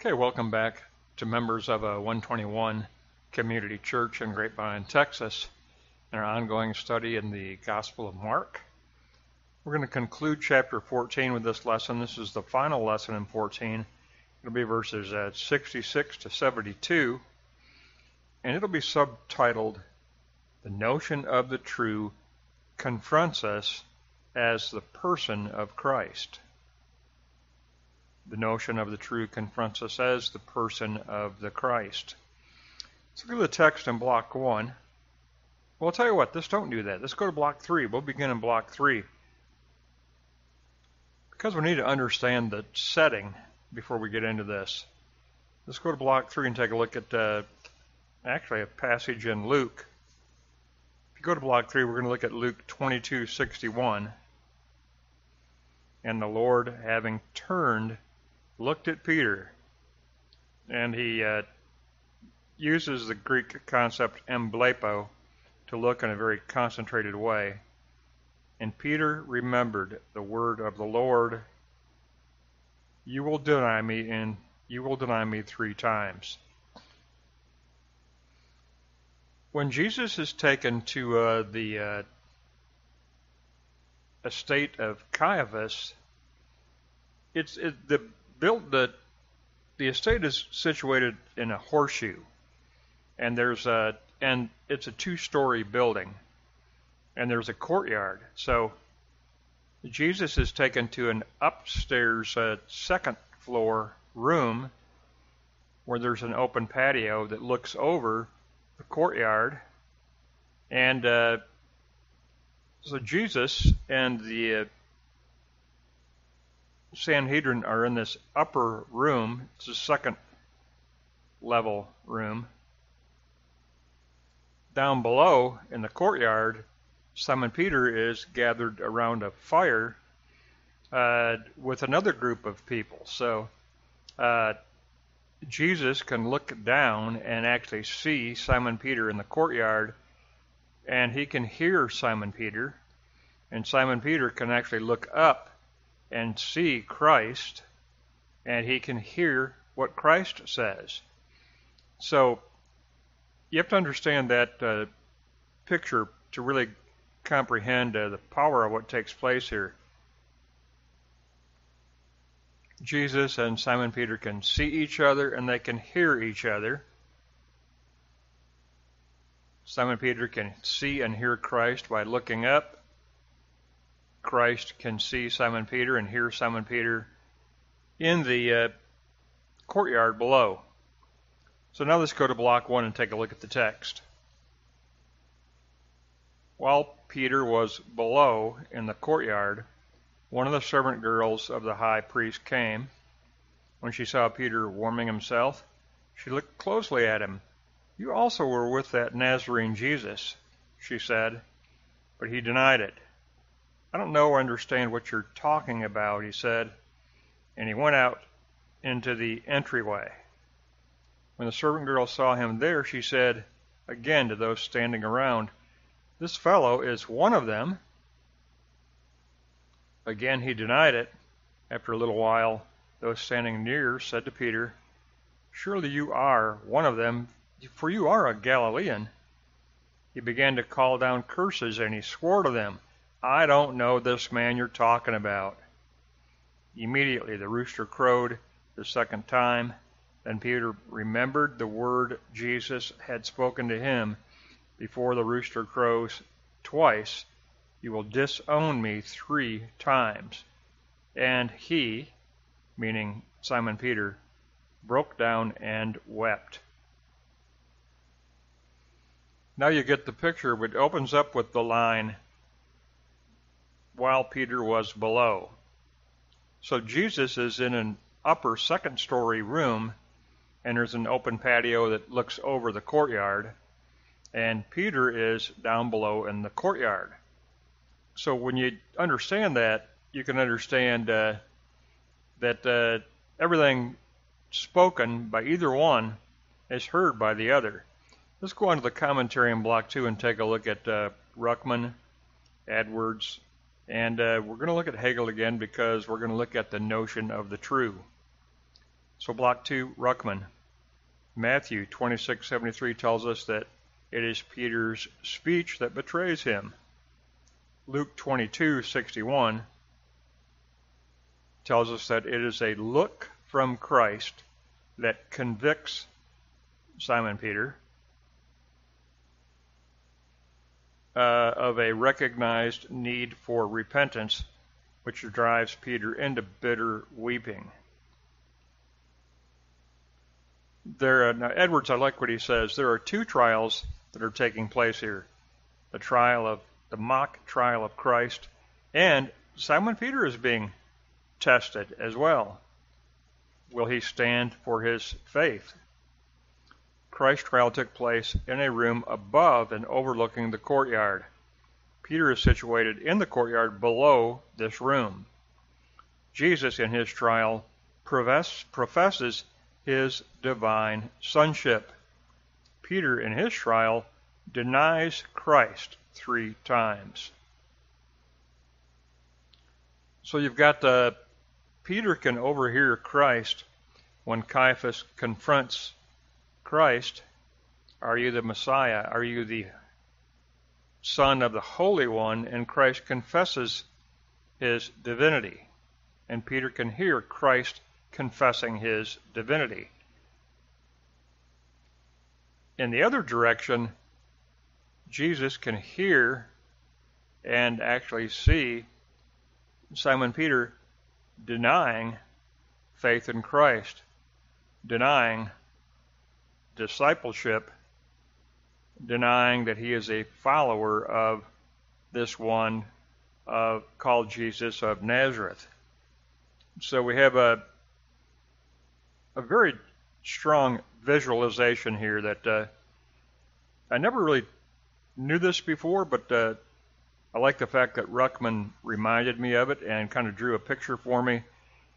Okay, welcome back to members of a 121 Community Church in Grapevine, Texas, in our ongoing study in the Gospel of Mark. We're going to conclude chapter 14 with this lesson. This is the final lesson in 14. It'll be verses 66 to 72, and it'll be subtitled, "The Notion of the True Confronts Us as the Person of Christ." The notion of the true confronts us as the person of the Christ. Let's look at the text in block 1. Well, I'll tell you what, don't do that. Let's go to block 3. We'll begin in block 3. Because we need to understand the setting before we get into this. Let's go to block 3 and take a look at actually a passage in Luke. If you go to block 3, we're going to look at Luke 22:61. "And the Lord, having turned, looked at Peter," and he uses the Greek concept emblepo to look in a very concentrated way. "And Peter remembered the word of the Lord, you will deny me 3 times. When Jesus is taken to the estate of Caiaphas, the estate is situated in a horseshoe, and it's a 2-story building, and there's a courtyard. So Jesus is taken to an upstairs second floor room where there's an open patio that looks over the courtyard, and so Jesus and the Sanhedrin are in this upper room. It's a second level room. Down below in the courtyard, Simon Peter is gathered around a fire with another group of people. So Jesus can look down and actually see Simon Peter in the courtyard, and he can hear Simon Peter, and Simon Peter can actually look up and see Christ, and he can hear what Christ says. So you have to understand that picture to really comprehend the power of what takes place here. Jesus and Simon Peter can see each other, and they can hear each other. Simon Peter can see and hear Christ by looking up. Christ can see Simon Peter and hear Simon Peter in the courtyard below. So now let's go to block 1 and take a look at the text. "While Peter was below in the courtyard, one of the servant girls of the high priest came. When she saw Peter warming himself, she looked closely at him. 'You also were with that Nazarene Jesus,' she said, but he denied it. 'I don't know or understand what you're talking about,' he said, and he went out into the entryway. When the servant girl saw him there, she said again to those standing around, 'This fellow is one of them.' Again he denied it. After a little while, those standing near said to Peter, 'Surely you are one of them, for you are a Galilean.' He began to call down curses, and he swore to them, 'I don't know this man you're talking about.' Immediately the rooster crowed the second time. Then Peter remembered the word Jesus had spoken to him, 'Before the rooster crows twice, you will disown me 3 times. And he," meaning Simon Peter, "broke down and wept." Now you get the picture. It opens up with the line, "While Peter was below." So Jesus is in an upper second-story room, and there's an open patio that looks over the courtyard, and Peter is down below in the courtyard. So when you understand that, you can understand that everything spoken by either one is heard by the other. Let's go on to the commentary in block 2 and take a look at Ruckman, Edwards, and we're going to look at Hegel again because we're going to look at the notion of the true. So block 2, Ruckman. Matthew 26:73 tells us that it is Peter's speech that betrays him. Luke 22:61 tells us that it is a look from Christ that convicts Simon Peter of a recognized need for repentance, which drives Peter into bitter weeping. Now Edwards, I like what he says. There are two trials that are taking place here. The mock trial of Christ, and Simon Peter is being tested as well. Will he stand for his faith? Christ's trial took place in a room above and overlooking the courtyard. Peter is situated in the courtyard below this room. Jesus, in his trial, professes his divine sonship. Peter, in his trial, denies Christ 3 times. So you've got Peter can overhear Christ when Caiaphas confronts Christ. Are you the Messiah? Are you the Son of the Holy One? And Christ confesses his divinity. And Peter can hear Christ confessing his divinity. In the other direction, Jesus can hear and actually see Simon Peter denying faith in Christ, denying discipleship, denying that he is a follower of this one called Jesus of Nazareth. So we have a very strong visualization here that I never really knew this before, but I like the fact that Ruckman reminded me of it and kind of drew a picture for me.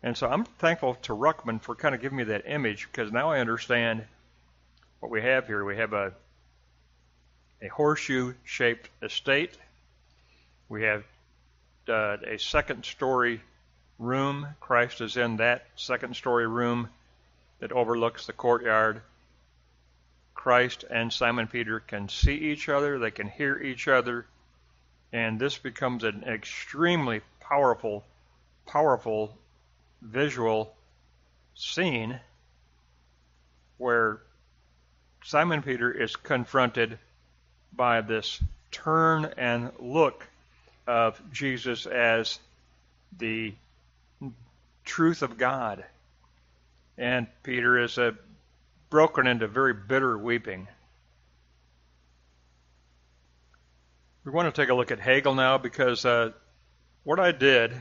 And so I'm thankful to Ruckman for kind of giving me that image, because now I understand what we have here. We have a horseshoe-shaped estate. We have a second-story room. Christ is in that second-story room that overlooks the courtyard. Christ and Simon Peter can see each other, they can hear each other, and this becomes an extremely powerful visual scene where Simon Peter is confronted by this turn and look of Jesus as the truth of God. And Peter is broken into very bitter weeping. We want to take a look at Hegel now, because what I did,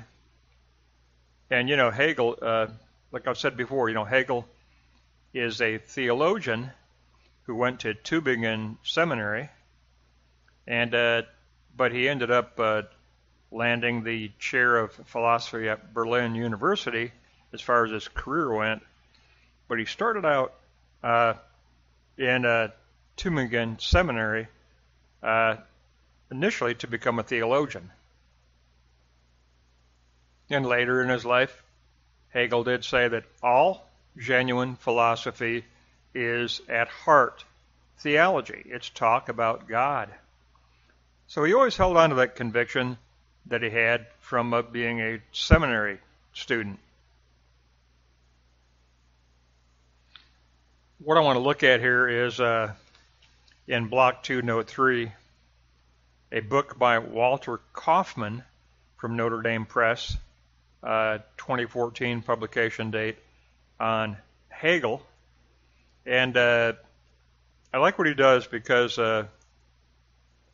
and Hegel, like I've said before, Hegel is a theologian who went to Tübingen Seminary, and but he ended up landing the chair of philosophy at Berlin University as far as his career went. But he started out in Tübingen Seminary initially to become a theologian. And later in his life, Hegel did say that all genuine philosophy is at heart theology. It's talk about God. So he always held on to that conviction that he had from being a seminary student. What I want to look at here is in Block 2, Note 3, a book by Walter Kaufmann from Notre Dame Press, 2014 publication date, on Hegel. And I like what he does, because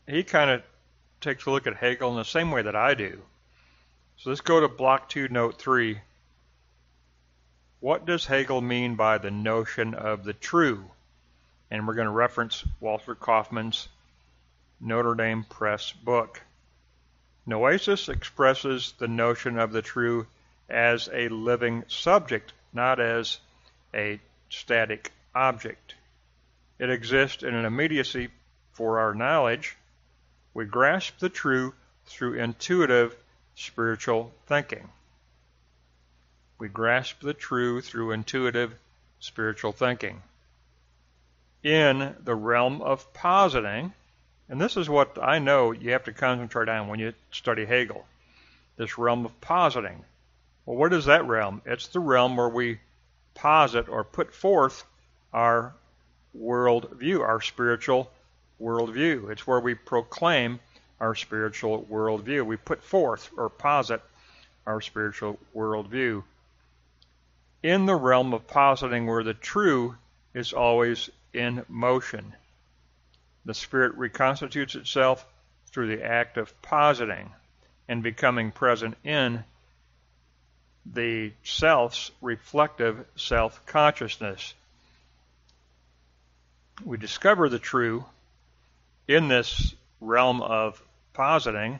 he kind of takes a look at Hegel in the same way that I do. So let's go to Block 2, Note 3. What does Hegel mean by the notion of the true? And we're going to reference Walter Kaufmann's Notre Dame Press book. Noesis expresses the notion of the true as a living subject, not as a static object. It exists in an immediacy for our knowledge. We grasp the true through intuitive spiritual thinking. We grasp the true through intuitive spiritual thinking. In the realm of positing, and this is what I know you have to concentrate on when you study Hegel, this realm of positing. Well, what is that realm? It's the realm where we posit or put forth our worldview, our spiritual worldview. It's where we proclaim our spiritual worldview. We put forth or posit our spiritual worldview. In the realm of positing, where the true is always in motion, the spirit reconstitutes itself through the act of positing and becoming present in the self's reflective self-consciousness. We discover the true in this realm of positing,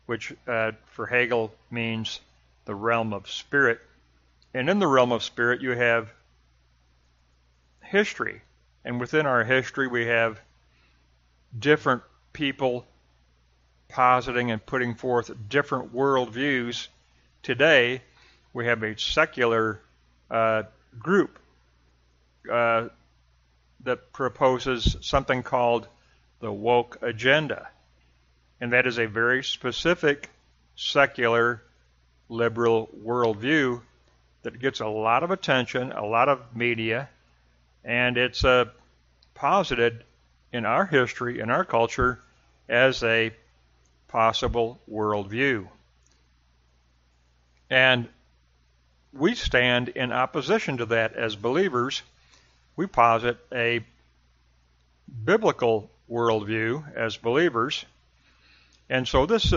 which for Hegel means the realm of spirit. And in the realm of spirit you have history. And within our history we have different people positing and putting forth different worldviews. Today we have a secular group that proposes something called the woke agenda. And that is a very specific secular liberal worldview that gets a lot of attention, a lot of media, and it's posited in our history, in our culture, as a possible worldview. And we stand in opposition to that as believers. We posit a biblical worldview as believers. And so this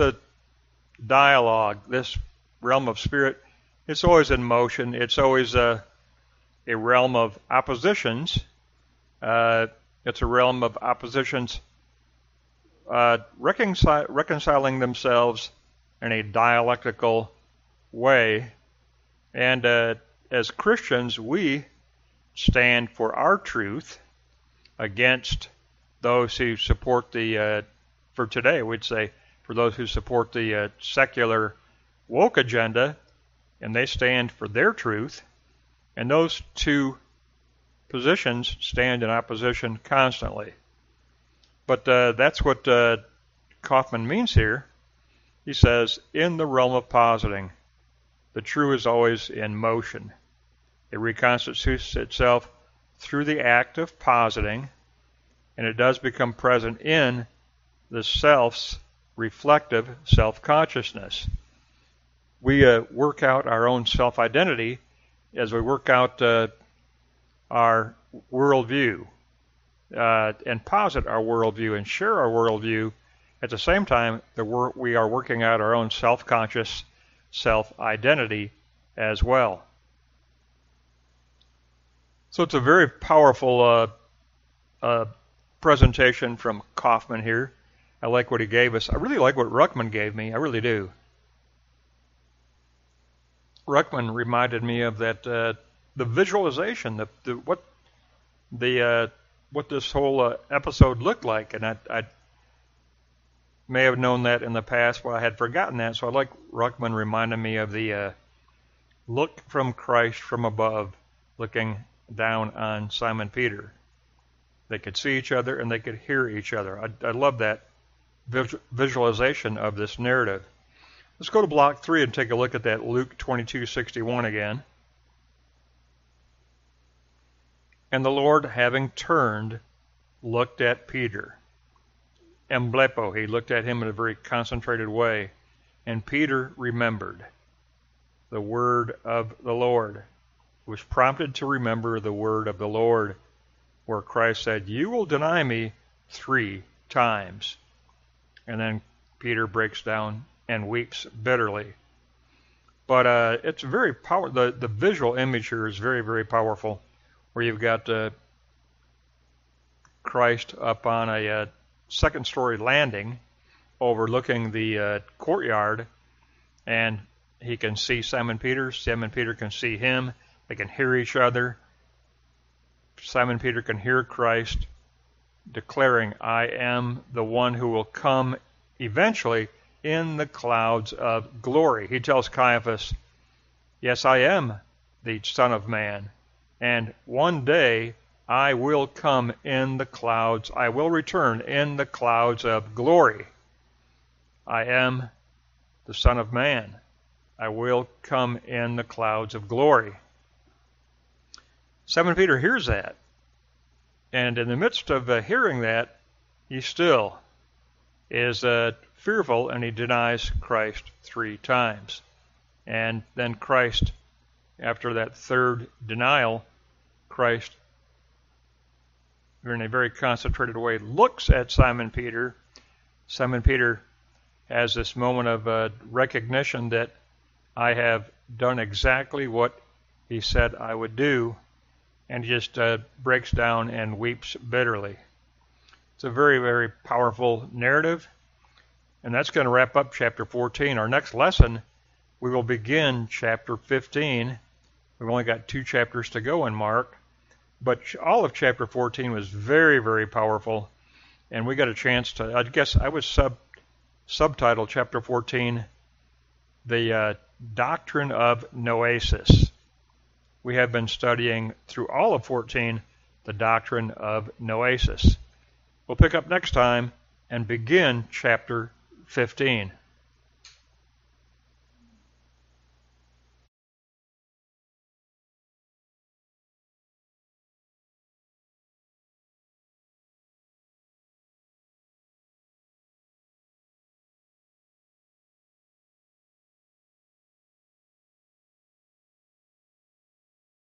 dialogue, this realm of spirit, it's always in motion. It's always a realm of oppositions. It's a realm of oppositions reconciling themselves in a dialectical way. And as Christians, we stand for our truth against those who support for today, we'd say, for those who support the secular woke agenda, and they stand for their truth. And those two positions stand in opposition constantly. But that's what Kaufman means here. He says, in the realm of positing, the true is always in motion. It reconstitutes itself through the act of positing, and it does become present in the self's reflective self-consciousness. We work out our own self-identity as we work out our worldview and posit our worldview and share our worldview. At the same time, we are working out our own self-conscious self-identity as well. So it's a very powerful presentation from Kaufman here. I like what he gave us. I really like what Ruckman gave me. I really do. Ruckman reminded me of that the visualization, what this whole episode looked like, and I may have known that in the past, but I had forgotten that. So I like Ruckman reminding me of the look from Christ from above, looking down on Simon Peter. They could see each other and they could hear each other. I love that visualization of this narrative. Let's go to block 3 and take a look at that Luke 22:61 again. And the Lord, having turned, looked at Peter. Emblepo, he looked at him in a very concentrated way. And Peter remembered the word of the Lord. He was prompted to remember the word of the Lord, where Christ said, "You will deny me 3 times." And then Peter breaks down and weeps bitterly. But it's very powerful. The visual image here is very, very powerful, where you've got Christ up on a second-story landing overlooking the courtyard, and he can see Simon Peter. Simon Peter can see him. They can hear each other. Simon Peter can hear Christ declaring, "I am the one who will come eventually in the clouds of glory." He tells Caiaphas, "Yes, I am the Son of Man. And one day I will come in the clouds. I will return in the clouds of glory. I am the Son of Man. I will come in the clouds of glory. Simon Peter hears that. And in the midst of hearing that, he still is fearful, and he denies Christ 3 times. And then Christ, after that third denial, Christ, in a very concentrated way, looks at Simon Peter. Simon Peter has this moment of recognition that I have done exactly what he said I would do, and he just breaks down and weeps bitterly. It's a very, very powerful narrative, and that's going to wrap up chapter 14. Our next lesson, we will begin chapter 15. We've only got 2 chapters to go in Mark, but all of chapter 14 was very, very powerful, and we got a chance to, I guess I would subtitle chapter 14, the doctrine of noesis. We have been studying through all of 14 the doctrine of noesis. We'll pick up next time and begin chapter 15.